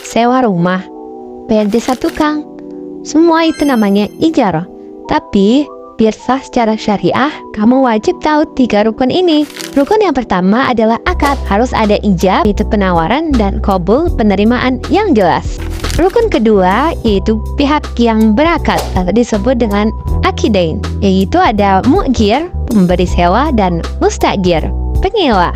sewa rumah, bayar jasa tukang. Semua itu namanya ijarah. Tapi biar sah secara syariah, kamu wajib tahu 3 rukun ini. Rukun yang pertama adalah akad. Harus ada ijab, itu penawaran, dan qabul, penerimaan yang jelas. Rukun kedua yaitu pihak yang berakad atau disebut dengan akidain, yaitu ada mu'jir, pemberi sewa, dan mustajir, penyewa.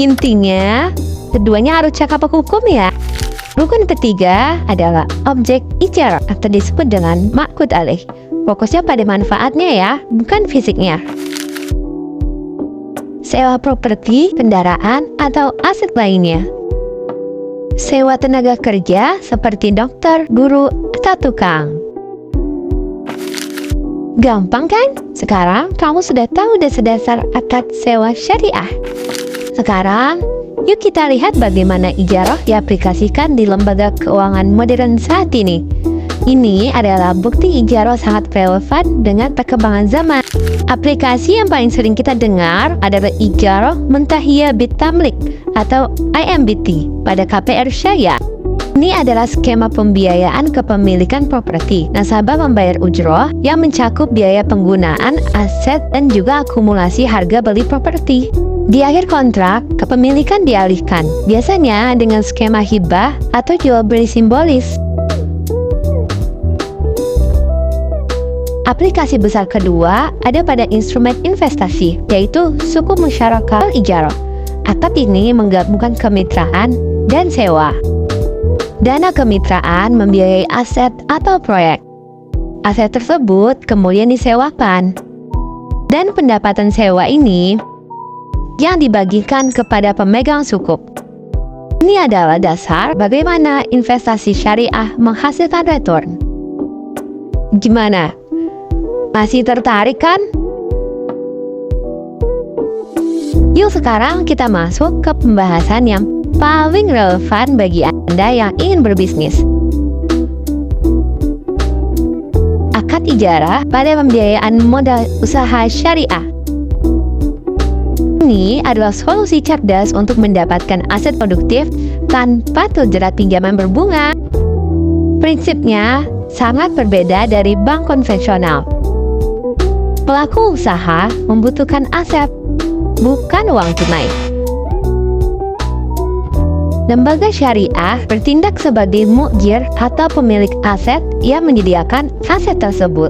Intinya, keduanya harus cakap hukum ya. Rukun ketiga adalah objek ijarah atau disebut dengan ma'qud alaih. Fokusnya pada manfaatnya ya, bukan fisiknya. Sewa properti, kendaraan, atau aset lainnya. Sewa tenaga kerja seperti dokter, guru, atau tukang. Gampang kan? Sekarang kamu sudah tahu dasar-dasar akad sewa syariah. Sekarang, yuk kita lihat bagaimana ijarah diaplikasikan di lembaga keuangan modern saat ini. Ini adalah bukti ijarah sangat relevan dengan perkembangan zaman. Aplikasi yang paling sering kita dengar adalah ijarah mentahiyah bitamlik atau IMBT pada KPR Syariah. Ini adalah skema pembiayaan kepemilikan properti. Nasabah membayar ujroh yang mencakup biaya penggunaan aset dan juga akumulasi harga beli properti. Di akhir kontrak, kepemilikan dialihkan, biasanya dengan skema hibah atau jual beli simbolis. Aplikasi besar kedua ada pada instrumen investasi, yaitu suku musyarakah ijarah. Akad ini menggabungkan kemitraan dan sewa. Dana kemitraan membiayai aset atau proyek. Aset tersebut kemudian disewakan. Dan pendapatan sewa ini yang dibagikan kepada pemegang sukuk. Ini adalah dasar bagaimana investasi syariah menghasilkan return. Gimana? Masih tertarik kan? Yuk sekarang kita masuk ke pembahasan yang paling relevan bagi Anda yang ingin berbisnis. Akad ijarah pada pembiayaan modal usaha syariah. Ini adalah solusi cerdas untuk mendapatkan aset produktif tanpa terjerat pinjaman berbunga. Prinsipnya sangat berbeda dari bank konvensional. Pelaku usaha membutuhkan aset, bukan uang tunai. Lembaga syariah bertindak sebagai mu'jir atau pemilik aset yang menyediakan aset tersebut.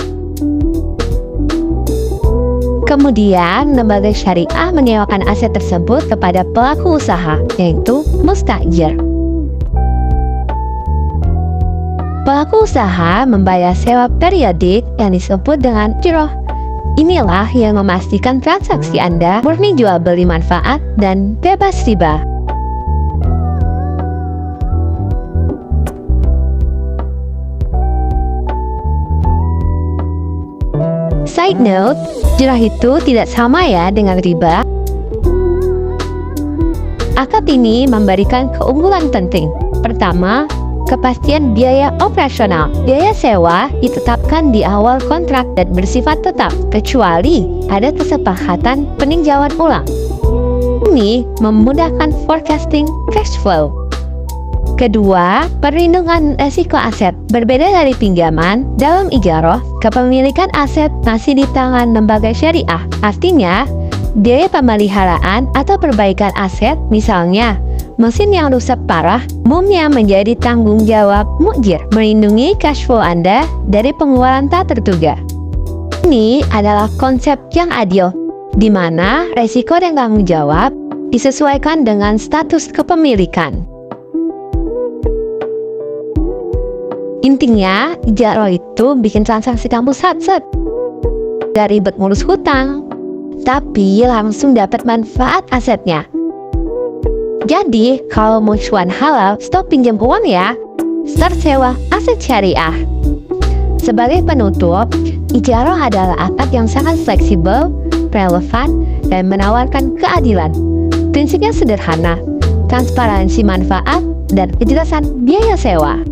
Kemudian, lembaga syariah menyewakan aset tersebut kepada pelaku usaha, yaitu mustajir. Pelaku usaha membayar sewa periodik yang disebut dengan ujroh. Inilah yang memastikan transaksi Anda murni jual beli manfaat dan bebas riba. Side note, ujroh itu tidak sama ya dengan riba. Akad ini memberikan keunggulan penting. Pertama, kepastian biaya operasional. Biaya sewa ditetapkan di awal kontrak dan bersifat tetap, kecuali ada kesepakatan peninjauan ulang. Ini memudahkan forecasting cash flow. Kedua, perlindungan resiko aset. Berbeda dari pinjaman, dalam ijarah, kepemilikan aset masih di tangan lembaga syariah. Artinya, biaya pemeliharaan atau perbaikan aset, misalnya mesin yang rusak parah, umumnya menjadi tanggung jawab mu'jir, melindungi cash flow Anda dari pengeluaran tak terduga. Ini adalah konsep yang adil, di mana resiko dan tanggung jawab disesuaikan dengan status kepemilikan. Intinya, ijarah itu bikin transaksi kamu sat-set. Gak ribet ngurus hutang, tapi langsung dapat manfaat asetnya. Jadi, kalau mau cuan halal, stop pinjam uang ya. Start sewa aset syariah. Sebagai penutup, ijarah adalah akad yang sangat fleksibel, relevan, dan menawarkan keadilan. Prinsipnya sederhana, transparansi manfaat, dan kejelasan biaya sewa.